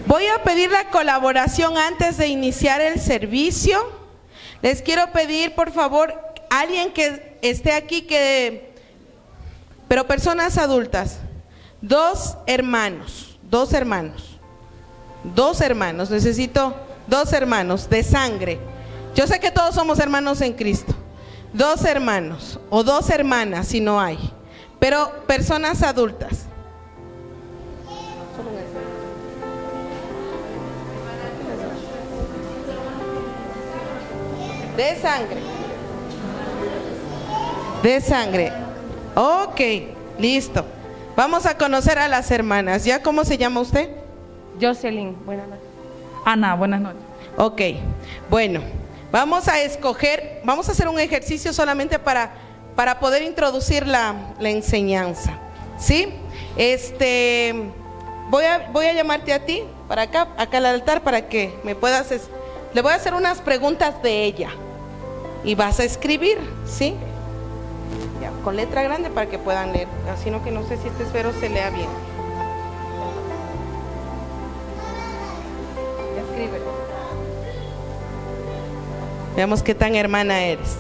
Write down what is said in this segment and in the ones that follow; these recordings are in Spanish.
Voy a pedir la colaboración antes de iniciar el servicio. Les quiero pedir, por favor, alguien que esté aquí, pero personas adultas, dos hermanos, necesito dos hermanos de sangre. Yo sé que todos somos hermanos en Cristo. Dos hermanos o dos hermanas si no hay, pero personas adultas. De sangre. Ok, listo. Vamos a conocer a las hermanas. ¿Ya cómo se llama usted? Jocelyn, buenas noches. Ana, buenas noches. Ok, bueno, vamos a escoger, vamos a hacer un ejercicio solamente para poder introducir la enseñanza, ¿sí? Voy a llamarte a ti, para acá al altar, para que me puedas, le voy a hacer unas preguntas de ella y vas a escribir, ¿sí? Ya, con letra grande para que puedan leer, así no que no sé si este esfero se lea bien. Escribe. Veamos qué tan hermana eres.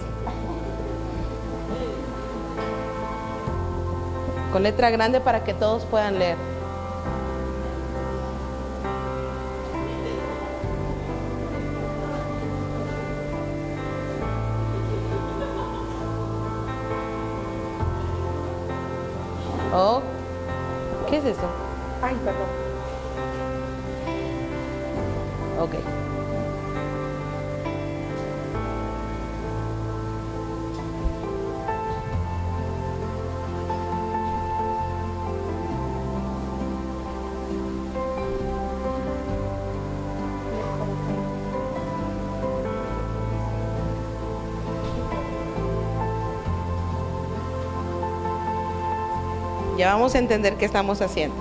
Con letra grande para que todos puedan leer. Oh, ¿qué es eso? Ay, perdón. Ok. Ya vamos a entender qué estamos haciendo.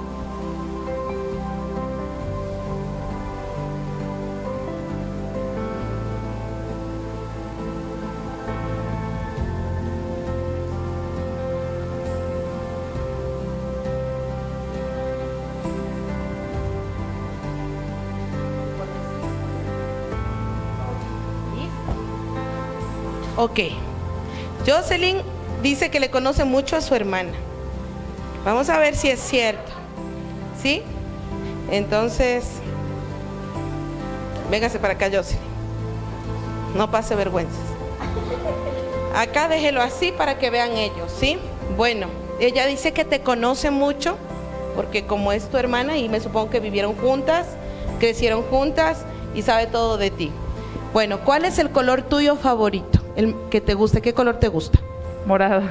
Ok. Jocelyn dice que le conoce mucho a su hermana. Vamos a ver si es cierto, ¿sí? Entonces, véngase para acá, Jocelyn. No pase vergüenzas. Acá déjelo así para que vean ellos, ¿sí? Bueno, ella dice que te conoce mucho, porque como es tu hermana y me supongo que vivieron juntas, crecieron juntas y sabe todo de ti. Bueno, ¿cuál es el color tuyo favorito? El que te guste, ¿qué color te gusta? Morado.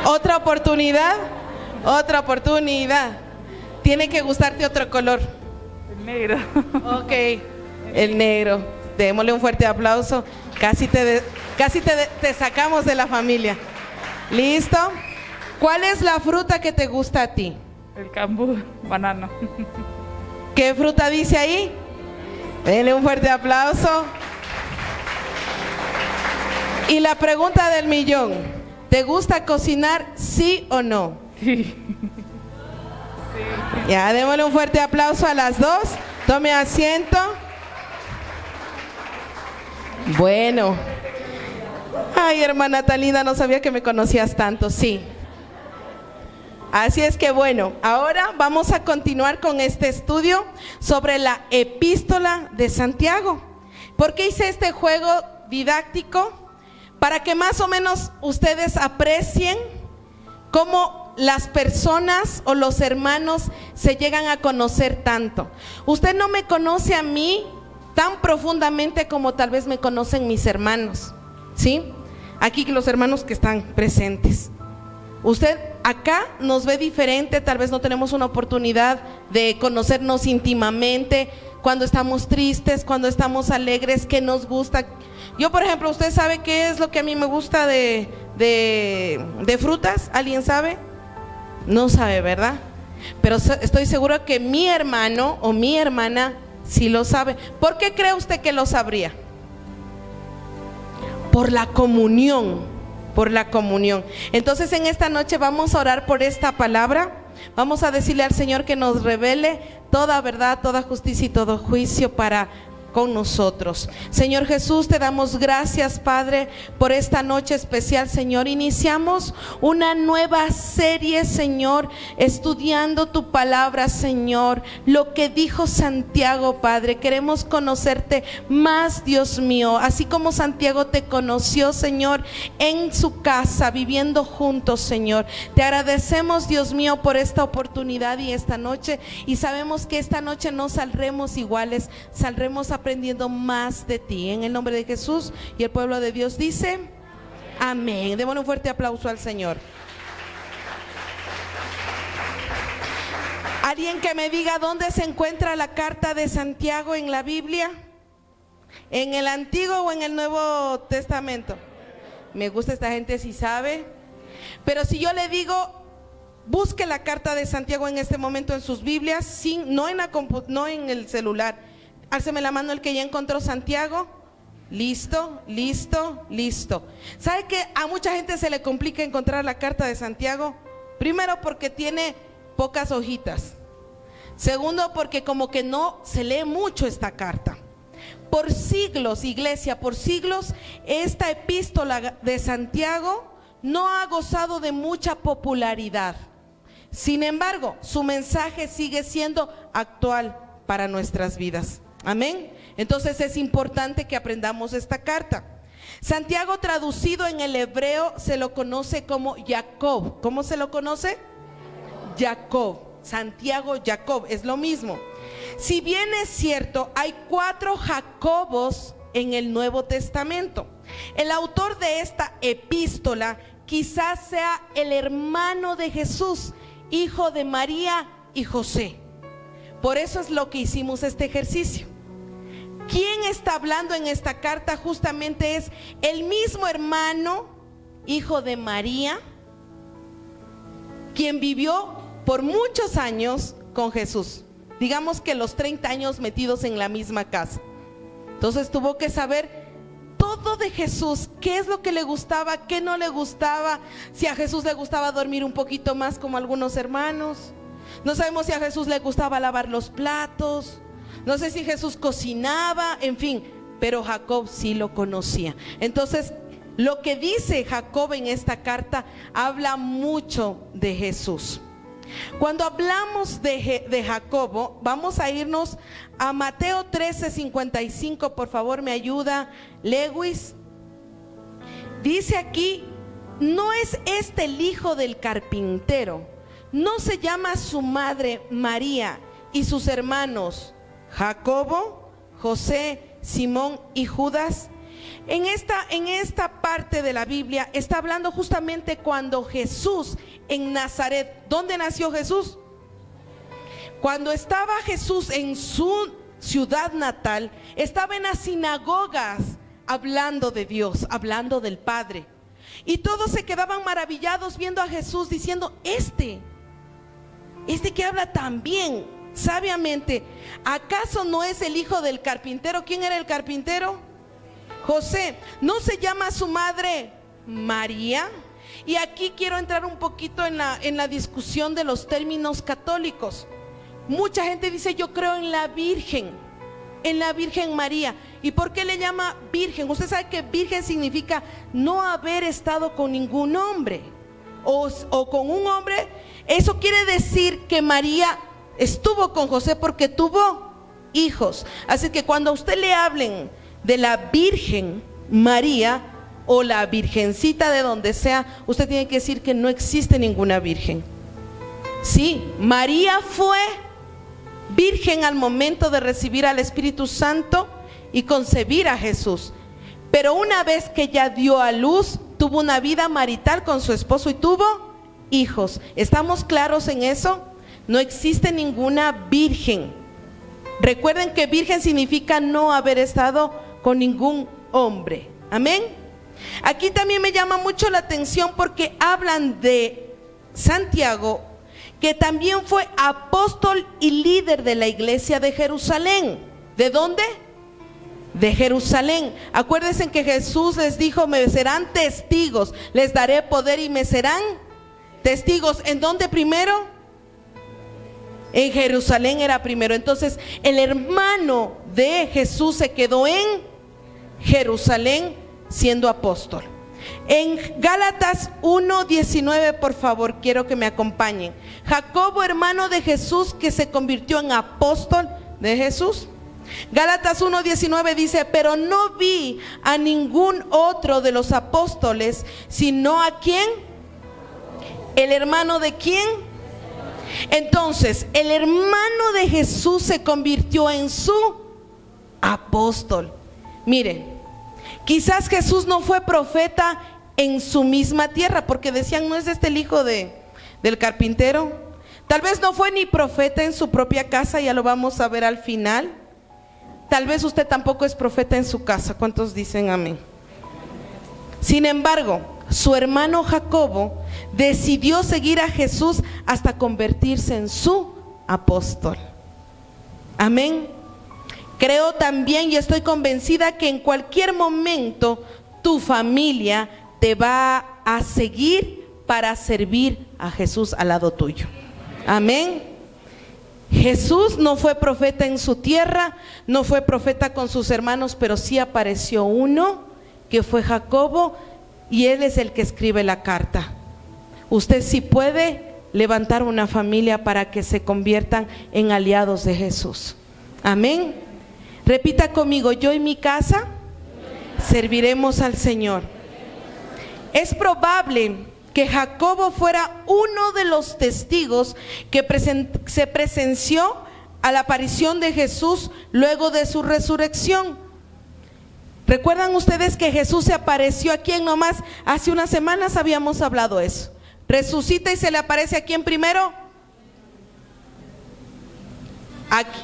Otra oportunidad. Tiene que gustarte otro color. El negro. Ok, el negro. Démosle un fuerte aplauso. Casi te sacamos de la familia. ¿Listo? ¿Cuál es la fruta que te gusta a ti? El cambur, banano. ¿Qué fruta dice ahí? Denle un fuerte aplauso. Y la pregunta del millón, ¿te gusta cocinar, sí o no? Sí. Ya, démosle un fuerte aplauso a las dos. Tome asiento. Bueno. Ay, hermana tan linda, no sabía que me conocías tanto, sí. Así es que bueno, ahora vamos a continuar con este estudio sobre la epístola de Santiago. ¿Por qué hice este juego didáctico? Para que más o menos ustedes aprecien cómo las personas o los hermanos se llegan a conocer tanto. Usted no me conoce a mí tan profundamente como tal vez me conocen mis hermanos, ¿sí? Aquí los hermanos que están presentes. Usted acá nos ve diferente, tal vez no tenemos una oportunidad de conocernos íntimamente, cuando estamos tristes, cuando estamos alegres, qué nos gusta. Yo, por ejemplo, ¿usted sabe qué es lo que a mí me gusta de frutas? ¿Alguien sabe? No sabe, ¿verdad? Pero estoy seguro que mi hermano o mi hermana sí lo sabe. ¿Por qué cree usted que lo sabría? Por la comunión por la comunión. Entonces en esta noche vamos a orar por esta palabra. Vamos a decirle al Señor que nos revele toda verdad, toda justicia y todo juicio para con nosotros. Señor Jesús, te damos gracias, Padre, por esta noche especial, Señor. Iniciamos una nueva serie, Señor, estudiando tu palabra, Señor, lo que dijo Santiago, Padre. Queremos conocerte más, Dios mío, así como Santiago te conoció, Señor, en su casa, viviendo juntos, Señor. Te agradecemos, Dios mío, por esta oportunidad y esta noche, y sabemos que esta noche no saldremos iguales, saldremos aprendiendo más de ti. En el nombre de Jesús, y el pueblo de Dios dice amén. Démosle un fuerte aplauso al Señor. Alguien que me diga dónde se encuentra la carta de Santiago en la Biblia, ¿en el Antiguo o en el Nuevo Testamento? Me gusta esta gente si sabe. Pero si yo le digo, busque la carta de Santiago en este momento en sus Biblias, no en el celular. Álceme la mano el que ya encontró Santiago. Listo, listo, listo. ¿Sabe que a mucha gente se le complica encontrar la carta de Santiago? Primero porque tiene pocas hojitas. Segundo porque como que no se lee mucho esta carta. Por siglos, iglesia, por siglos, esta epístola de Santiago no ha gozado de mucha popularidad. Sin embargo, su mensaje sigue siendo actual para nuestras vidas. Amén. Entonces es importante que aprendamos esta carta. Santiago, traducido en el hebreo, se lo conoce como Jacob. ¿Cómo se lo conoce? Jacob. Santiago, Jacob, es lo mismo. Si bien es cierto, hay 4 Jacobos en el Nuevo Testamento. El autor de esta epístola quizás sea el hermano de Jesús, hijo de María y José. Por eso es lo que hicimos este ejercicio. ¿Quién está hablando en esta carta? Justamente es el mismo hermano, hijo de María, quien vivió por muchos años con Jesús. Digamos que los 30 años metidos en la misma casa. Entonces tuvo que saber todo de Jesús, qué es lo que le gustaba, qué no le gustaba, si a Jesús le gustaba dormir un poquito más como algunos hermanos. No sabemos si a Jesús le gustaba lavar los platos, no sé si Jesús cocinaba, en fin, pero Jacob sí lo conocía. Entonces, lo que dice Jacob en esta carta habla mucho de Jesús. Cuando hablamos de Jacobo, vamos a irnos a Mateo 13:55, por favor me ayuda Lewis. Dice aquí, ¿no es este el hijo del carpintero? ¿No se llama su madre María y sus hermanos Jacobo, José, Simón y Judas? En esta parte de la Biblia está hablando justamente cuando Jesús en Nazaret. ¿Dónde nació Jesús? Cuando estaba Jesús en su ciudad natal, estaba en las sinagogas hablando de Dios, hablando del Padre. Y todos se quedaban maravillados viendo a Jesús diciendo, este que habla tan bien, sabiamente, ¿acaso no es el hijo del carpintero? ¿Quién era el carpintero? José. ¿No se llama su madre María? Y aquí quiero entrar un poquito en la discusión de los términos católicos. Mucha gente dice, yo creo en la Virgen María. ¿Y por qué le llama virgen? Usted sabe que virgen significa no haber estado con ningún hombre o con un hombre. Eso quiere decir que María estuvo con José porque tuvo hijos. Así que cuando a usted le hablen de la Virgen María o la Virgencita de donde sea, usted tiene que decir que no existe ninguna virgen. Sí, María fue virgen al momento de recibir al Espíritu Santo y concebir a Jesús, pero una vez que ya dio a luz, tuvo una vida marital con su esposo y tuvo hijos. ¿Estamos claros en eso? No existe ninguna virgen. Recuerden que virgen significa no haber estado con ningún hombre. Amén. Aquí también me llama mucho la atención porque hablan de Santiago, que también fue apóstol y líder de la iglesia de Jerusalén. ¿De dónde? de Jerusalén. Acuérdense que Jesús les dijo: me serán testigos, les daré poder y me serán testigos. ¿En dónde primero? En Jerusalén era primero. Entonces el hermano de Jesús se quedó en Jerusalén siendo apóstol. En Gálatas 1:19, por favor, quiero que me acompañen. Jacobo, hermano de Jesús, que se convirtió en apóstol de Jesús. Gálatas 1:19 dice: pero no vi a ningún otro de los apóstoles, sino a ¿quién? ¿El hermano de quién? Entonces, el hermano de Jesús se convirtió en su apóstol. Miren, quizás Jesús no fue profeta en su misma tierra, porque decían: ¿no es este el hijo del carpintero? Tal vez no fue ni profeta en su propia casa, ya lo vamos a ver al final. Tal vez usted tampoco es profeta en su casa. ¿Cuántos dicen amén? Sin embargo, su hermano Jacobo decidió seguir a Jesús hasta convertirse en su apóstol. Amén. Creo también y estoy convencida que en cualquier momento tu familia te va a seguir para servir a Jesús al lado tuyo. Amén. Jesús no fue profeta en su tierra, no fue profeta con sus hermanos, pero sí apareció uno que fue Jacobo, y él es el que escribe la carta. Usted sí puede levantar una familia para que se conviertan en aliados de Jesús. Amén. Repita conmigo: yo y mi casa serviremos al Señor. Es probable que Jacobo fuera uno de los testigos que se presenció a la aparición de Jesús luego de su resurrección. ¿Recuerdan ustedes que Jesús se apareció a quién nomás? Hace unas semanas habíamos hablado eso. Resucita y se le aparece a quién primero. Aquí.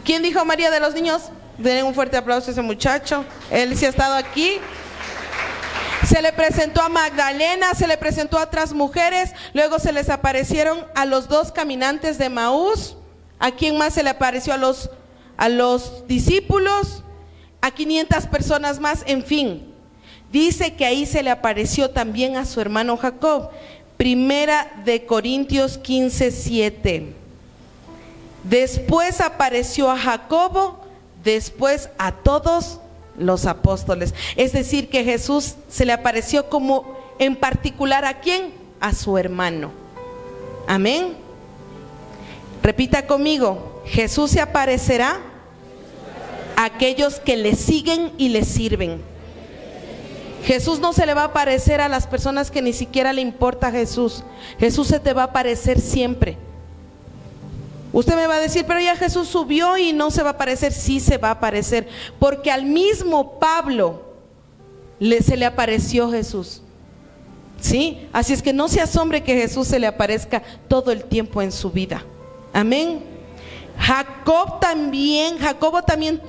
¿Quién dijo María de los Niños? Den un fuerte aplauso a ese muchacho. Él sí ha estado aquí. Se le presentó a Magdalena, se le presentó a otras mujeres, luego se les aparecieron a los dos caminantes de Maús. ¿A quién más se le apareció? A los discípulos, a 500 personas más, en fin. Dice que ahí se le apareció también a su hermano Jacob. Primera de Corintios 15:7. Después apareció a Jacobo, después a todos los apóstoles. Es decir, que Jesús se le apareció como en particular ¿a quién? A su hermano. Amén. Repita conmigo: Jesús se aparecerá a aquellos que le siguen y le sirven. Jesús no se le va a aparecer a las personas que ni siquiera le importa a Jesús. Jesús se te va a aparecer siempre. Usted me va a decir: pero ya Jesús subió y no se va a aparecer. Sí se va a aparecer, porque al mismo Pablo se le apareció Jesús. ¿Sí? Así es que no se asombre que Jesús se le aparezca todo el tiempo en su vida. Amén. Jacobo también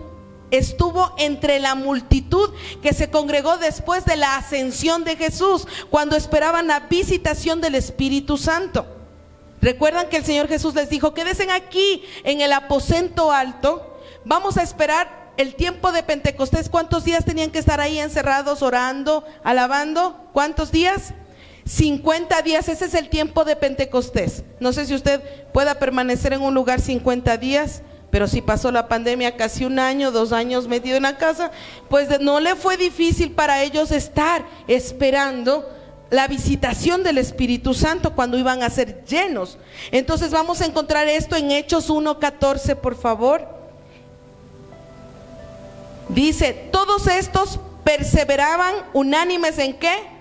estuvo entre la multitud que se congregó después de la ascensión de Jesús, cuando esperaban la visitación del Espíritu Santo. Recuerdan que el Señor Jesús les dijo: quédense aquí en el aposento alto, vamos a esperar el tiempo de Pentecostés. ¿Cuántos días tenían que estar ahí encerrados, orando, alabando? ¿Cuántos días? 50 días, ese es el tiempo de Pentecostés. No sé si usted pueda permanecer en un lugar 50 días, pero si pasó la pandemia casi 1 año, 2 años metido en la casa, pues no le fue difícil para ellos estar esperando la visitación del Espíritu Santo cuando iban a ser llenos. Entonces vamos a encontrar esto en Hechos 1:14, por favor. Dice: todos estos perseveraban unánimes ¿en qué?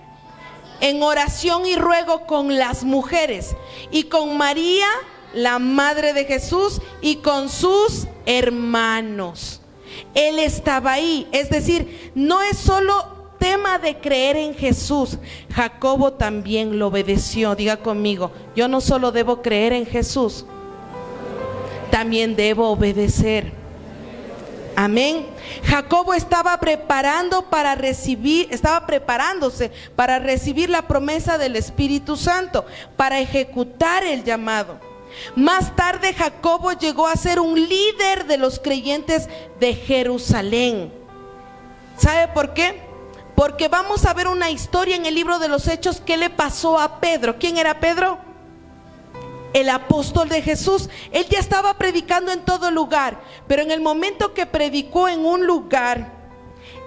En oración y ruego con las mujeres y con María, la madre de Jesús, y con sus hermanos. Él estaba ahí. Es decir, no es solo tema de creer en Jesús. Jacobo también lo obedeció. Diga conmigo: yo no solo debo creer en Jesús, también debo obedecer. Amén. Jacobo estaba preparándose para recibir la promesa del Espíritu Santo, para ejecutar el llamado. Más tarde Jacobo llegó a ser un líder de los creyentes de Jerusalén. ¿Sabe por qué? Porque vamos a ver una historia en el libro de los Hechos. ¿Qué le pasó a Pedro? ¿Quién era Pedro? El apóstol de Jesús. Él ya estaba predicando en todo lugar, pero en el momento que predicó en un lugar,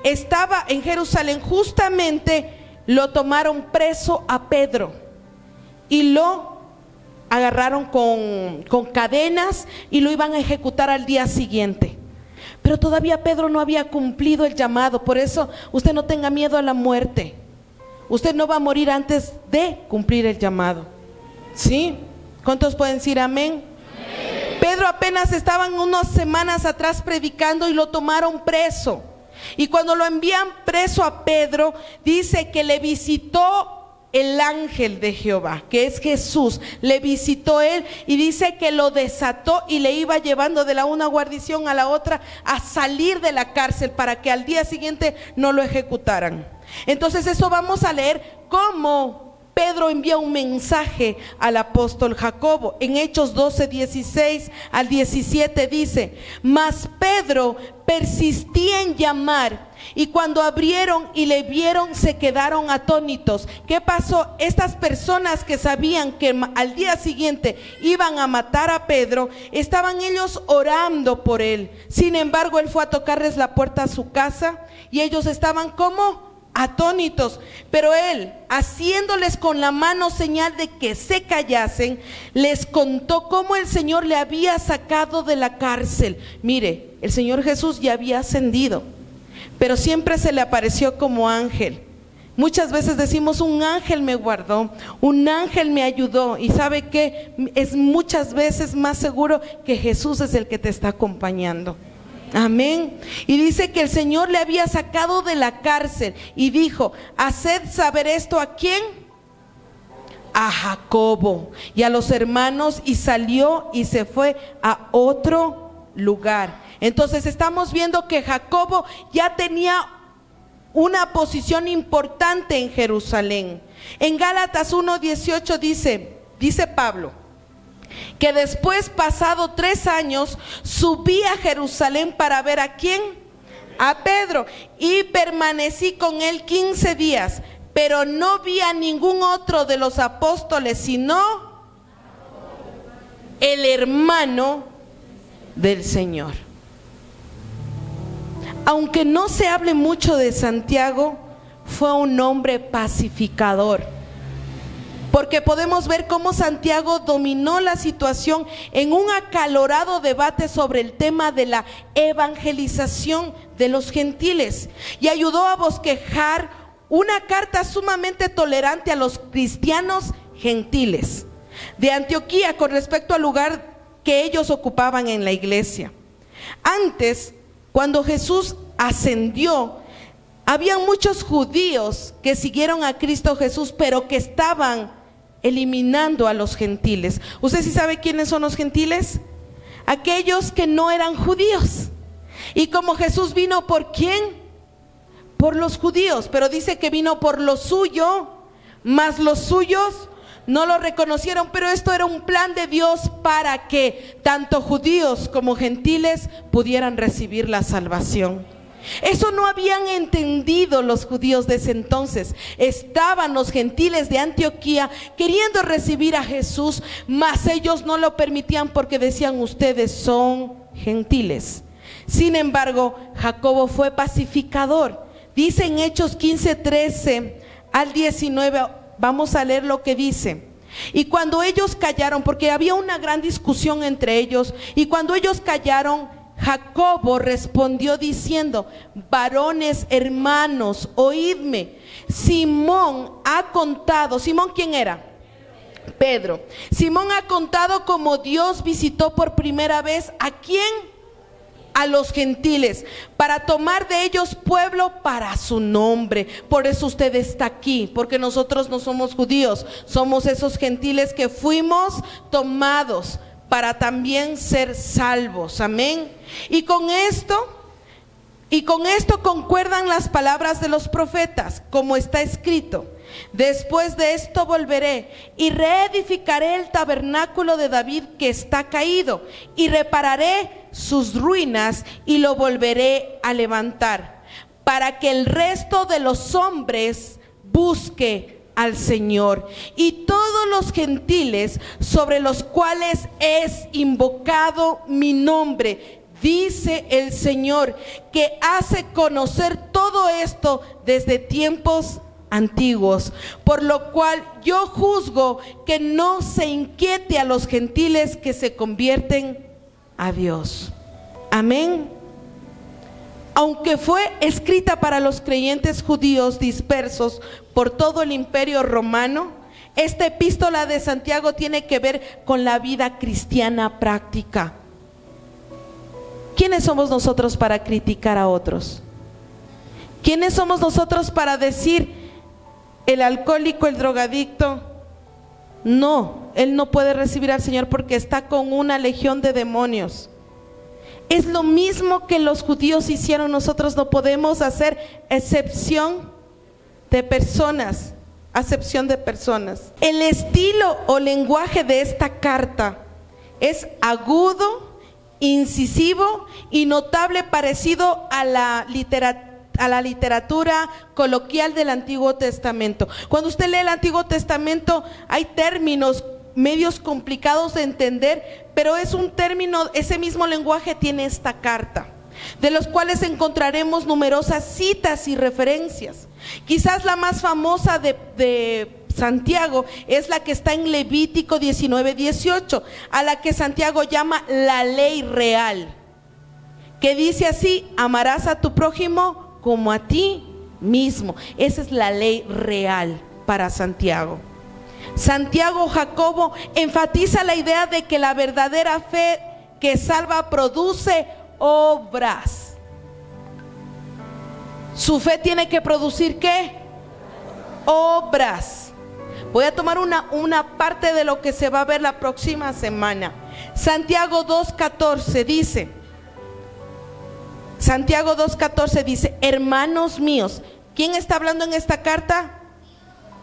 estaba en Jerusalén, justamente lo tomaron preso a Pedro y lo agarraron con cadenas y lo iban a ejecutar al día siguiente. Pero todavía Pedro no había cumplido el llamado. Por eso usted no tenga miedo a la muerte. Usted no va a morir antes de cumplir el llamado. ¿Sí? ¿Cuántos pueden decir amén? Amén. Pedro apenas estaban unas semanas atrás predicando y lo tomaron preso. Y cuando lo envían preso a Pedro, dice que le visitó el ángel de Jehová, que es Jesús. Le visitó él y dice que lo desató y le iba llevando de la una guarnición a la otra a salir de la cárcel para que al día siguiente no lo ejecutaran. Entonces eso vamos a leer cómo Pedro envía un mensaje al apóstol Jacobo. En Hechos 12, 16 al 17 dice: mas Pedro persistía en llamar, y cuando abrieron y le vieron, se quedaron atónitos. ¿Qué pasó? Estas personas que sabían que al día siguiente iban a matar a Pedro, estaban ellos orando por él. Sin embargo, él fue a tocarles la puerta a su casa y ellos estaban como atónitos, pero él, haciéndoles con la mano señal de que se callasen, les contó cómo el Señor le había sacado de la cárcel. Mire, el Señor Jesús ya había ascendido, pero siempre se le apareció como ángel. Muchas veces decimos: un ángel me guardó, un ángel me ayudó. Y ¿sabe qué? Es muchas veces más seguro que Jesús es el que te está acompañando. Amén. Y dice que el Señor le había sacado de la cárcel y dijo: haced saber esto ¿a quién? A Jacobo y a los hermanos. Y salió y se fue a otro lugar. Entonces estamos viendo que Jacobo ya tenía una posición importante en Jerusalén. En Gálatas 1:18 dice Pablo que después, pasado 3 años, subí a Jerusalén para ver ¿a quién? A Pedro, y permanecí con él 15 días, pero no vi a ningún otro de los apóstoles, sino el hermano del Señor. Aunque no se hable mucho de Santiago, fue un hombre pacificador, porque podemos ver cómo Santiago dominó la situación en un acalorado debate sobre el tema de la evangelización de los gentiles, y ayudó a bosquejar una carta sumamente tolerante a los cristianos gentiles de Antioquía con respecto al lugar que ellos ocupaban en la iglesia. Antes, cuando Jesús ascendió, habían muchos judíos que siguieron a Cristo Jesús, pero que estaban eliminando a los gentiles. ¿Usted sí sabe quiénes son los gentiles? Aquellos que no eran judíos. Y como Jesús vino, ¿por quién? Por los judíos, pero dice que vino por lo suyo, mas los suyos no lo reconocieron. Pero esto era un plan de Dios para que tanto judíos como gentiles pudieran recibir la salvación. Eso no habían entendido los judíos de ese entonces. Estaban los gentiles de Antioquía queriendo recibir a Jesús, mas ellos no lo permitían porque decían: ustedes son gentiles. Sin embargo, Jacobo fue pacificador. Dice en Hechos 15:13 al 19, vamos a leer lo que dice. Y cuando ellos callaron, porque había una gran discusión entre ellos, y cuando ellos callaron, Jacobo respondió diciendo: varones hermanos, oídme. Simón ha contado. ¿Simón quién era? Pedro. Simón ha contado cómo Dios visitó por primera vez ¿a quién? A los gentiles, para tomar de ellos pueblo para su nombre. Por eso usted está aquí, porque nosotros no somos judíos, somos esos gentiles que fuimos tomados para también ser salvos. Amén. Y con esto concuerdan las palabras de los profetas, como está escrito: después de esto volveré y reedificaré el tabernáculo de David que está caído, y repararé sus ruinas y lo volveré a levantar, para que el resto de los hombres busque al Señor. Y todos los gentiles sobre los cuales es invocado mi nombre, dice el Señor, que hace conocer todo esto desde tiempos antiguos, por lo cual yo juzgo que no se inquiete a los gentiles que se convierten a Dios. Amén. Aunque fue escrita para los creyentes judíos dispersos por todo el imperio romano, esta epístola de Santiago tiene que ver con la vida cristiana práctica. ¿Quiénes somos nosotros para criticar a otros? ¿Quiénes somos nosotros para decir el alcohólico, el drogadicto? No, él no puede recibir al Señor porque está con una legión de demonios. Es lo mismo que los judíos hicieron. Nosotros no podemos hacer excepción de personas, acepción de personas. El estilo o lenguaje de esta carta es agudo, incisivo y notable, parecido a la literatura coloquial del Antiguo Testamento. Cuando usted lee el Antiguo Testamento hay términos medios complicados de entender, pero es un término, ese mismo lenguaje tiene esta carta, de los cuales encontraremos numerosas citas y referencias. Quizás la más famosa de Santiago es la que está en Levítico 19:18, a la que Santiago llama la ley real, que dice así: amarás a tu prójimo como a ti mismo. Esa es la ley real para Santiago. Santiago Jacobo enfatiza la idea de que la verdadera fe que salva produce obras. Su fe tiene que producir ¿qué? Obras. Voy a tomar una parte de lo que se va a ver la próxima semana. Santiago 2:14 dice, Santiago 2:14 dice: hermanos míos. ¿Quién está hablando en esta carta?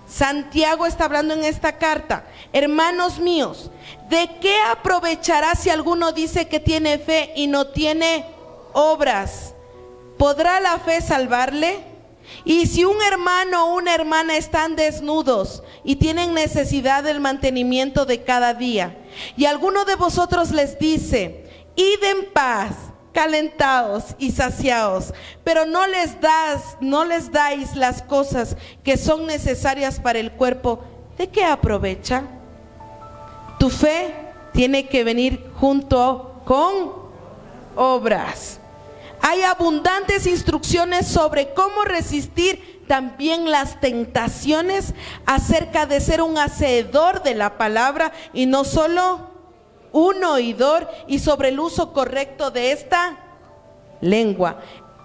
Santiago está hablando en esta carta. Hermanos míos, ¿de qué aprovechará si alguno dice que tiene fe y no tiene obras? ¿Podrá la fe salvarle? Y si un hermano o una hermana están desnudos y tienen necesidad del mantenimiento de cada día, y alguno de vosotros les dice: id en paz, calentaos y saciaos, pero no les dais las cosas que son necesarias para el cuerpo, ¿de qué aprovecha? Tu fe tiene que venir junto con obras. Hay abundantes instrucciones sobre cómo resistir también las tentaciones, acerca de ser un hacedor de la palabra y no solo un oidor, y sobre el uso correcto de esta lengua,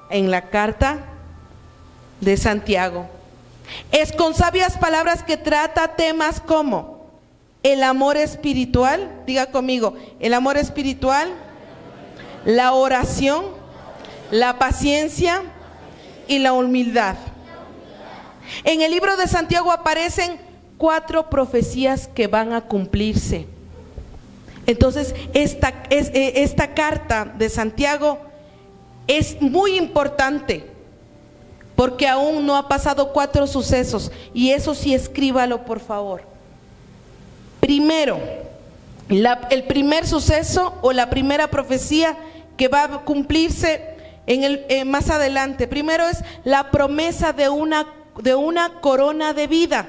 en la carta de Santiago. Es con sabias palabras que trata temas como el amor espiritual, diga conmigo, el amor espiritual, la oración, la paciencia y la humildad. En el libro de Santiago aparecen 4 profecías que van a cumplirse. Entonces esta carta de Santiago es muy importante, porque aún no ha pasado 4 sucesos, y eso sí, escríbalo por favor. Primero, el primer suceso o la primera profecía que va a cumplirse más adelante. Primero es la promesa de una corona de vida.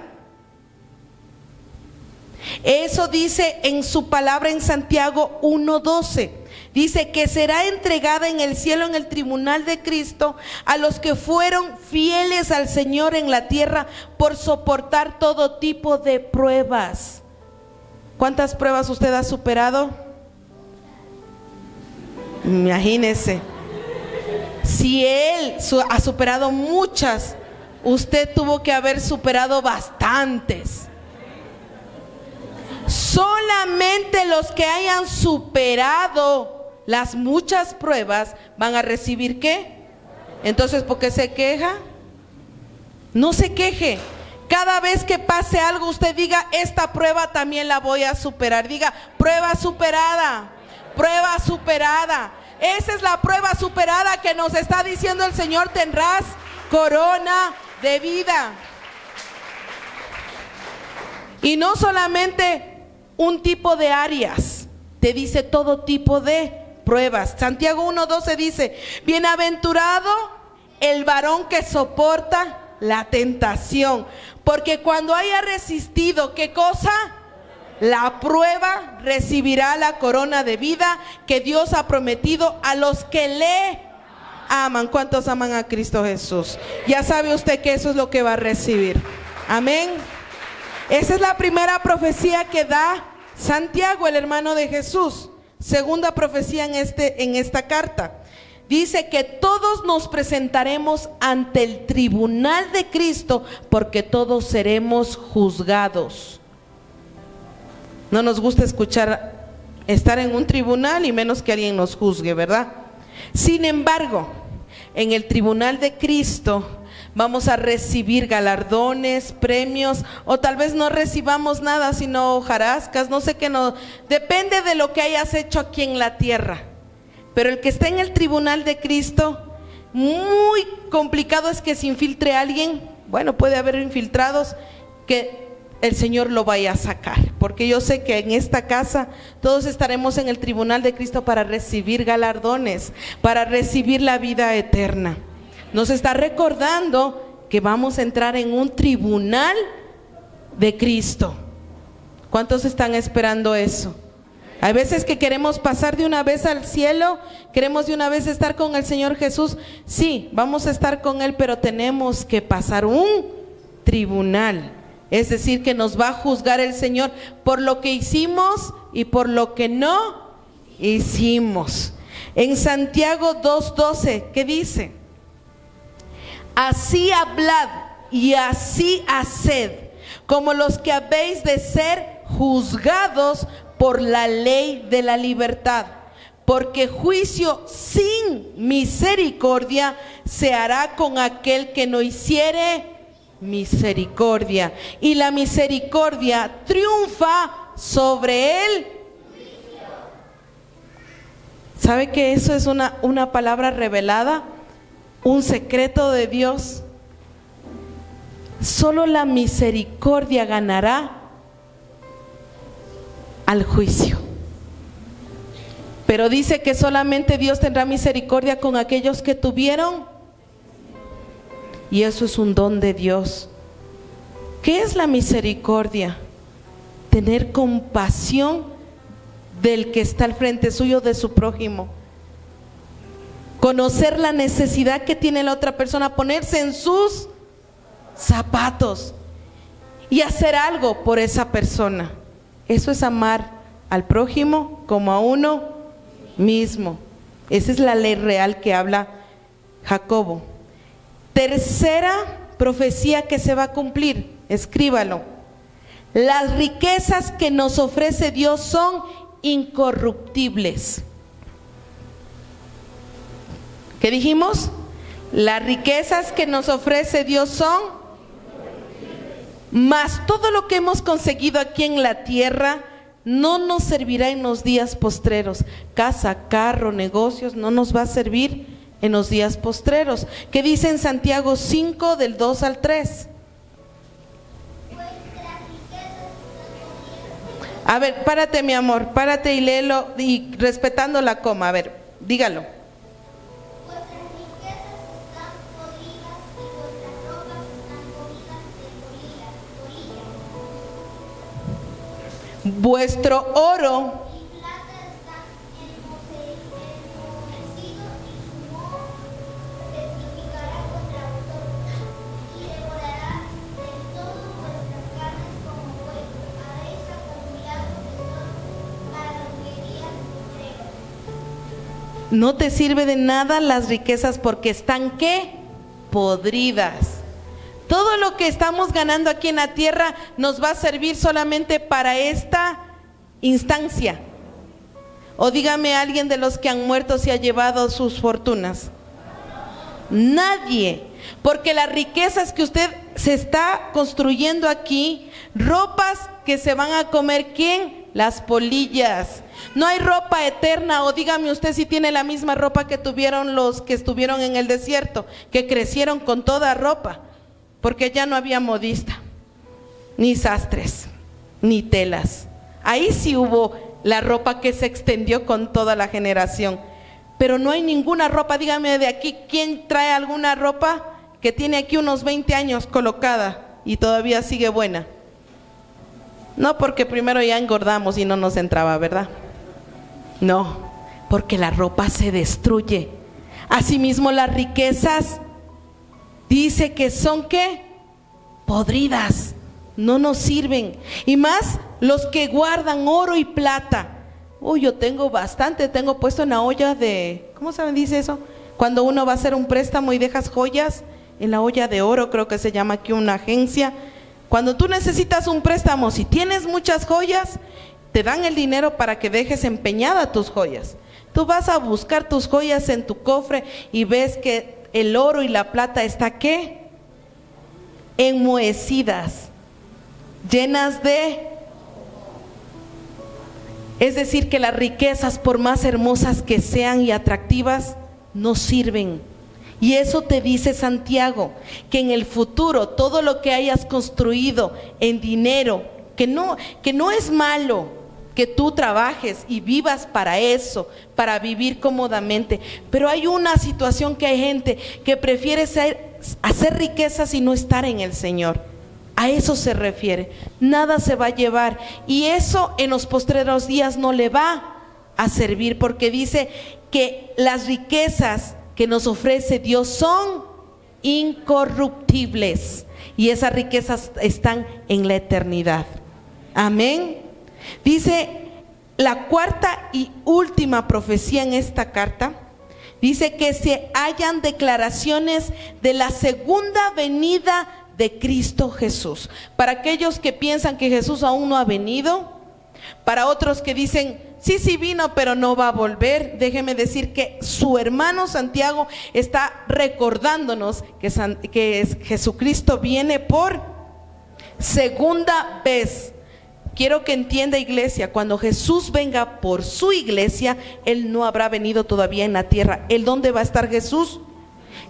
Eso dice en su palabra en Santiago 1:12. Dice que será entregada en el cielo, en el tribunal de Cristo, a los que fueron fieles al Señor en la tierra por soportar todo tipo de pruebas. ¿Cuántas pruebas usted ha superado? Imagínese. Si él ha superado muchas, usted tuvo que haber superado bastantes. Solamente los que hayan superado las muchas pruebas van a recibir ¿qué? Entonces, ¿por qué se queja? No se queje. Cada vez que pase algo, usted diga: esta prueba también la voy a superar. Diga: prueba superada, prueba superada. Esa es la prueba superada que nos está diciendo el Señor: tendrás corona de vida. Y no solamente un tipo de áreas, te dice todo tipo de pruebas. Santiago 1:12 dice: bienaventurado el varón que soporta la tentación, porque cuando haya resistido, ¿qué cosa? La prueba, recibirá la corona de vida que Dios ha prometido a los que le aman. ¿Cuántos aman a Cristo Jesús? Ya sabe usted que eso es lo que va a recibir. Amén. Esa es la primera profecía que da Santiago, el hermano de Jesús. Segunda profecía en esta carta. Dice que todos nos presentaremos ante el tribunal de Cristo, porque todos seremos juzgados. No nos gusta estar en un tribunal y menos que alguien nos juzgue, ¿verdad? Sin embargo, en el tribunal de Cristo vamos a recibir galardones, premios, o tal vez no recibamos nada sino hojarascas, no sé qué, no, depende de lo que hayas hecho aquí en la tierra. Pero el que está en el tribunal de Cristo, muy complicado es que se infiltre alguien. Bueno, puede haber infiltrados, que el Señor lo vaya a sacar, porque yo sé que en esta casa todos estaremos en el tribunal de Cristo para recibir galardones, para recibir la vida eterna. Nos está recordando que vamos a entrar en un tribunal de Cristo. ¿Cuántos están esperando eso? Hay veces que queremos pasar de una vez al cielo, queremos de una vez estar con el Señor Jesús. Sí, vamos a estar con Él, pero tenemos que pasar un tribunal. Es decir, que nos va a juzgar el Señor por lo que hicimos y por lo que no hicimos. En Santiago 2:12, ¿qué dice? Así hablad y así haced, como los que habéis de ser juzgados por la ley de la libertad, porque juicio sin misericordia se hará con aquel que no hiciere misericordia, y la misericordia triunfa sobre él. ¿Sabe que eso es una palabra revelada? Un secreto de Dios. Solo la misericordia ganará al juicio. Pero dice que solamente Dios tendrá misericordia con aquellos que tuvieron. Y eso es un don de Dios. ¿Qué es la misericordia? Tener compasión del que está al frente suyo, de su prójimo. Conocer la necesidad que tiene la otra persona, ponerse en sus zapatos y hacer algo por esa persona. Eso es amar al prójimo como a uno mismo. Esa es la ley real que habla Jacobo. Tercera profecía que se va a cumplir, escríbalo. Las riquezas que nos ofrece Dios son incorruptibles. ¿Qué dijimos? Las riquezas que nos ofrece Dios son, mas todo lo que hemos conseguido aquí en la tierra no nos servirá en los días postreros. Casa, carro, negocios, no nos va a servir en los días postreros. ¿Qué dice en Santiago 5 del 2 al 3? A ver, párate mi amor, párate y léelo, y respetando la coma, a ver, dígalo. Vuestro oro no te sirve de nada las riquezas, porque están ¿qué? Podridas. Todo lo que estamos ganando aquí en la tierra nos va a servir solamente para esta instancia. O dígame alguien de los que han muerto si ha llevado sus fortunas. Nadie. Porque las riquezas que usted se está construyendo aquí, ropas que se van a comer, ¿quién? las polillas. No hay ropa eterna, o dígame usted si tiene la misma ropa que tuvieron los que estuvieron en el desierto, que crecieron con toda ropa, porque ya no había modista, ni sastres, ni telas. Ahí sí hubo la ropa que se extendió con toda la generación, pero no hay ninguna ropa. Dígame de aquí, ¿quién trae alguna ropa que tiene aquí unos 20 años colocada y todavía sigue buena? No, porque primero ya engordamos y no nos entraba, ¿verdad? No, porque la ropa se destruye. Asimismo, las riquezas, dice que son, ¿qué? Podridas, no nos sirven. Y más los que guardan oro y plata. Uy, yo tengo bastante, tengo puesto en la olla de, ¿cómo se dice eso? Cuando uno va a hacer un préstamo y dejas joyas en la olla de oro, creo que se llama aquí una agencia. Cuando tú necesitas un préstamo, si tienes muchas joyas, te dan el dinero para que dejes empeñada tus joyas. Tú vas a buscar tus joyas en tu cofre y ves que el oro y la plata está, ¿qué? Enmohecidas, llenas de... Es decir, que las riquezas, por más hermosas que sean y atractivas, no sirven. Y eso te dice Santiago, que en el futuro todo lo que hayas construido en dinero, que no es malo que tú trabajes y vivas para eso, para vivir cómodamente, pero hay una situación que hay gente que prefiere hacer riquezas y no estar en el Señor. A eso se refiere. Nada se va a llevar, y eso en los postreros días no le va a servir, porque dice que las riquezas que nos ofrece Dios son incorruptibles, y esas riquezas están en la eternidad. Amén. Dice la cuarta y última profecía en esta carta, dice que se hallan declaraciones de la segunda venida de Cristo Jesús. Para aquellos que piensan que Jesús aún no ha venido, para otros que dicen sí vino pero no va a volver, déjeme decir que su hermano Santiago está recordándonos que Jesucristo viene por segunda vez. Quiero que entienda, iglesia, cuando Jesús venga por su iglesia, Él no habrá venido todavía en la tierra. ¿El dónde va a estar Jesús?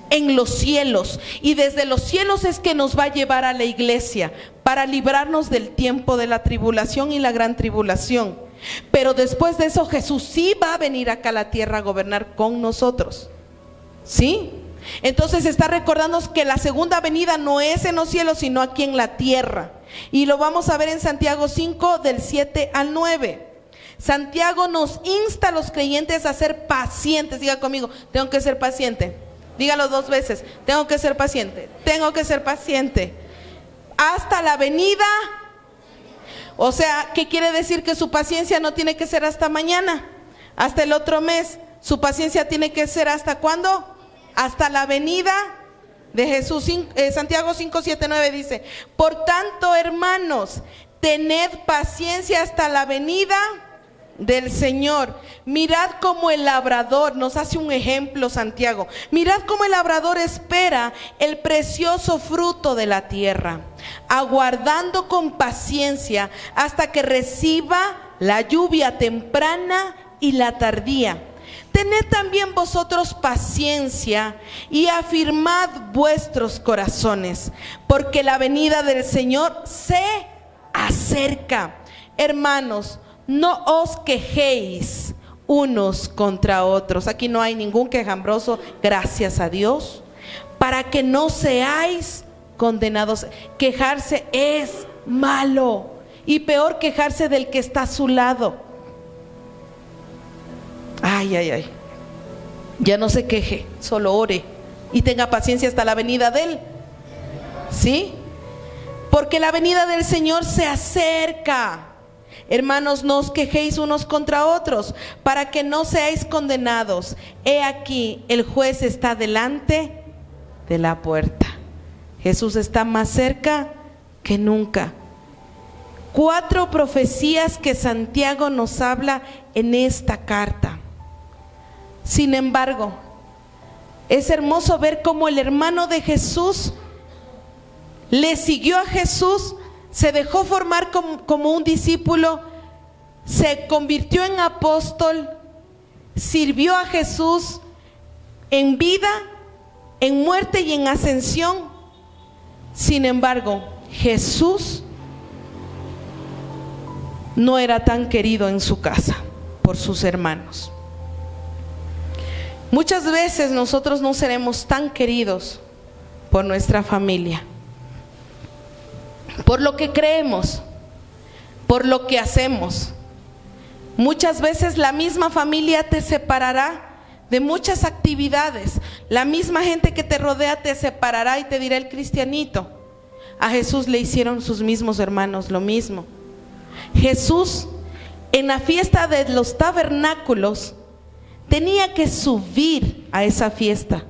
En los cielos, y desde los cielos es que nos va a llevar a la iglesia para librarnos del tiempo de la tribulación y la gran tribulación. Pero después de eso Jesús sí va a venir acá a la tierra a gobernar con nosotros, ¿sí? Entonces está recordándonos que la segunda venida no es en los cielos, sino aquí en la tierra, y lo vamos a ver en Santiago 5 del 7 al 9. Santiago nos insta a los creyentes a ser pacientes. Diga conmigo, tengo que ser paciente. Dígalo 2 veces, tengo que ser paciente, tengo que ser paciente hasta la venida. O sea, ¿qué quiere decir? Que su paciencia no tiene que ser hasta mañana, hasta el otro mes. Su paciencia tiene que ser ¿hasta cuándo? Hasta la venida de Jesús. Santiago 5, 7, 9 dice: por tanto, hermanos, tened paciencia hasta la venida del Señor. Mirad cómo el labrador, nos hace un ejemplo Santiago, mirad cómo el labrador espera el precioso fruto de la tierra, aguardando con paciencia hasta que reciba la lluvia temprana y la tardía. Tened también vosotros paciencia y afirmad vuestros corazones, porque la venida del Señor se acerca. Hermanos, no os quejéis unos contra otros. Aquí no hay ningún quejambroso, gracias a Dios, para que no seáis condenados. Quejarse es malo, y peor quejarse del que está a su lado. Ay, ya no se queje, solo ore y tenga paciencia hasta la venida de Él, ¿sí? Porque la venida del Señor se acerca. Hermanos, no os quejéis unos contra otros, para que no seáis condenados. He aquí, el juez está delante de la puerta. Jesús está más cerca que nunca. 4 profecías que Santiago nos habla en esta carta. Sin embargo, es hermoso ver cómo el hermano de Jesús le siguió a Jesús, se dejó formar como un discípulo, se convirtió en apóstol, sirvió a Jesús en vida, en muerte y en ascensión. Sin embargo, Jesús no era tan querido en su casa por sus hermanos. Muchas veces nosotros no seremos tan queridos por nuestra familia, por lo que creemos, por lo que hacemos. Muchas veces la misma familia te separará de muchas actividades. La misma gente que te rodea te separará y te dirá el cristianito. A Jesús le hicieron sus mismos hermanos lo mismo. Jesús, en la fiesta de los tabernáculos, tenía que subir a esa fiesta,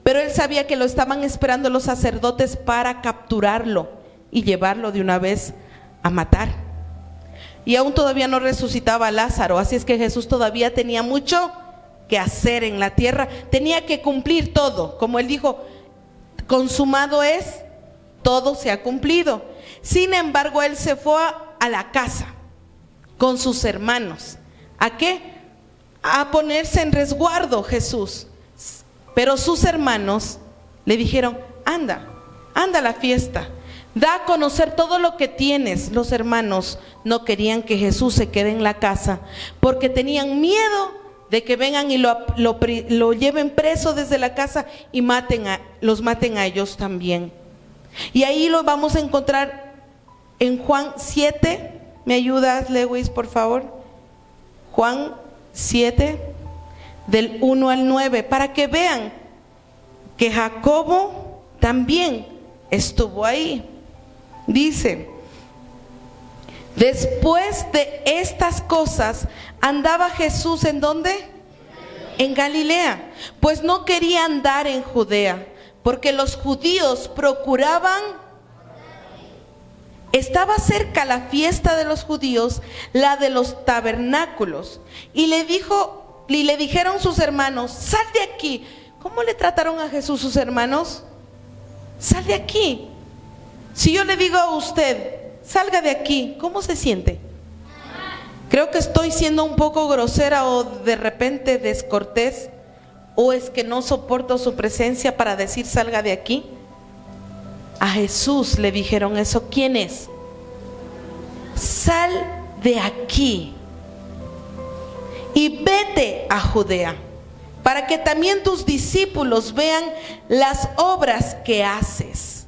pero él sabía que lo estaban esperando los sacerdotes para capturarlo y llevarlo de una vez a matar. Y aún todavía no resucitaba a Lázaro, así es que Jesús todavía tenía mucho que hacer en la tierra, tenía que cumplir todo, como él dijo, consumado es, todo se ha cumplido. Sin embargo, él se fue a la casa con sus hermanos. ¿A qué? A ponerse en resguardo Jesús. Pero sus hermanos le dijeron, anda a la fiesta, da a conocer todo lo que tienes. Los hermanos no querían que Jesús se quede en la casa porque tenían miedo de que vengan y lo lleven preso desde la casa y los maten a ellos también. Y ahí lo vamos a encontrar en Juan 7. ¿Me ayudas, Lewis, por favor? Juan 7, del 1 al 9, para que vean que Jacobo también estuvo ahí. Dice, después de estas cosas, andaba Jesús ¿en dónde? En Galilea, pues no quería andar en Judea, porque los judíos procuraban. Estaba cerca la fiesta de los judíos, la de los tabernáculos, y le dijeron sus hermanos, sal de aquí. ¿Cómo le trataron a Jesús sus hermanos? Sal de aquí. Si yo le digo a usted, salga de aquí, ¿cómo se siente? Creo que estoy siendo un poco grosera o de repente descortés, o es que no soporto su presencia para decir salga de aquí. A Jesús le dijeron eso. ¿Quién es? Sal de aquí y vete a Judea, para que también tus discípulos vean las obras que haces.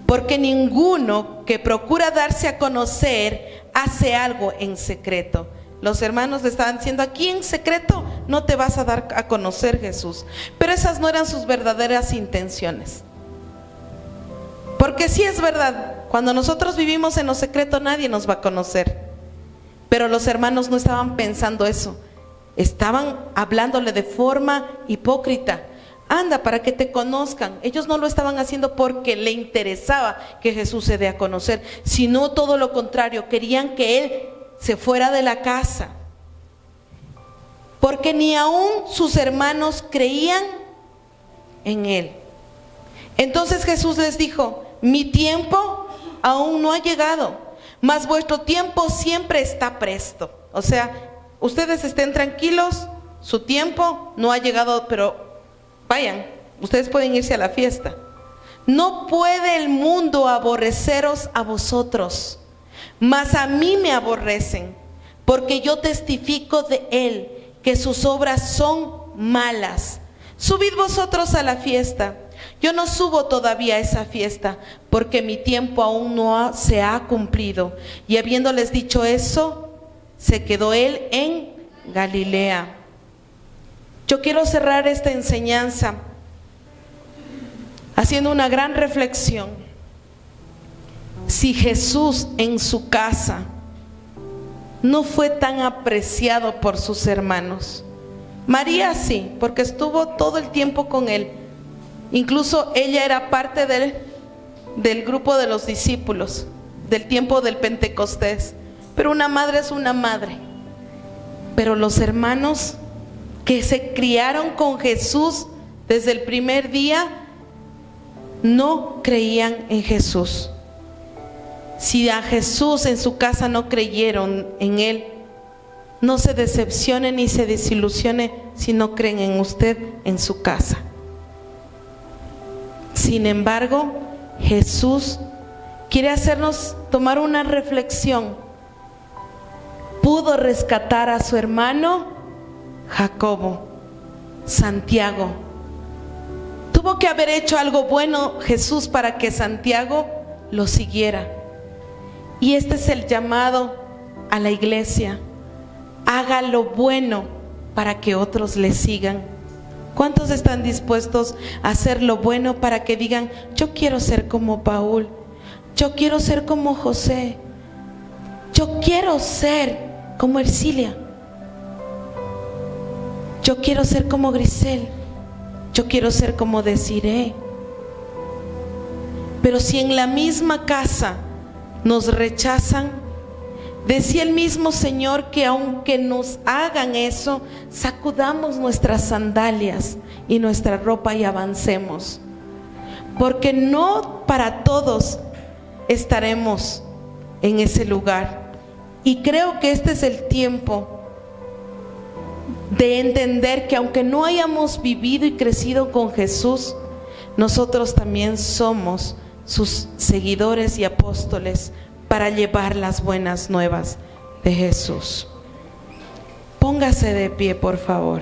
Porque ninguno que procura darse a conocer hace algo en secreto. Los hermanos le estaban diciendo, aquí en secreto no te vas a dar a conocer, Jesús. Pero esas no eran sus verdaderas intenciones. Porque sí es verdad, cuando nosotros vivimos en lo secreto nadie nos va a conocer. Pero los hermanos no estaban pensando eso. Estaban hablándole de forma hipócrita. Anda para que te conozcan. Ellos no lo estaban haciendo porque le interesaba que Jesús se dé a conocer, sino todo lo contrario, querían que él se fuera de la casa. Porque ni aún sus hermanos creían en él. Entonces Jesús les dijo, mi tiempo aún no ha llegado, mas vuestro tiempo siempre está presto. O sea, ustedes estén tranquilos, su tiempo no ha llegado, pero vayan, ustedes pueden irse a la fiesta. No puede el mundo aborreceros a vosotros, mas a mí me aborrecen, porque yo testifico de él que sus obras son malas. Subid vosotros a la fiesta. Yo no subo todavía a esa fiesta, porque mi tiempo aún no se ha cumplido. Y habiéndoles dicho eso, se quedó él en Galilea. Yo quiero cerrar esta enseñanza haciendo una gran reflexión. Si Jesús en su casa no fue tan apreciado por sus hermanos, María sí, porque estuvo todo el tiempo con él. Incluso ella era parte del grupo de los discípulos, del tiempo del Pentecostés. Pero una madre es una madre. Pero los hermanos que se criaron con Jesús desde el primer día, no creían en Jesús. Si a Jesús en su casa no creyeron en Él, no se decepcione ni se desilusione si no creen en usted en su casa. Sin embargo, Jesús quiere hacernos tomar una reflexión. Pudo rescatar a su hermano Jacobo, Santiago. Tuvo que haber hecho algo bueno Jesús para que Santiago lo siguiera. Y este es el llamado a la iglesia. Haga lo bueno para que otros le sigan. ¿Cuántos están dispuestos a hacer lo bueno para que digan: yo quiero ser como Paul, yo quiero ser como José, yo quiero ser como Ercilia, yo quiero ser como Grisel, yo quiero ser como Desiree? Pero si en la misma casa nos rechazan, decía el mismo Señor que aunque nos hagan eso, sacudamos nuestras sandalias y nuestra ropa y avancemos, porque no para todos estaremos en ese lugar. Y creo que este es el tiempo de entender que aunque no hayamos vivido y crecido con Jesús, nosotros también somos sus seguidores y apóstoles para llevar las buenas nuevas de Jesús. Póngase de pie, por favor.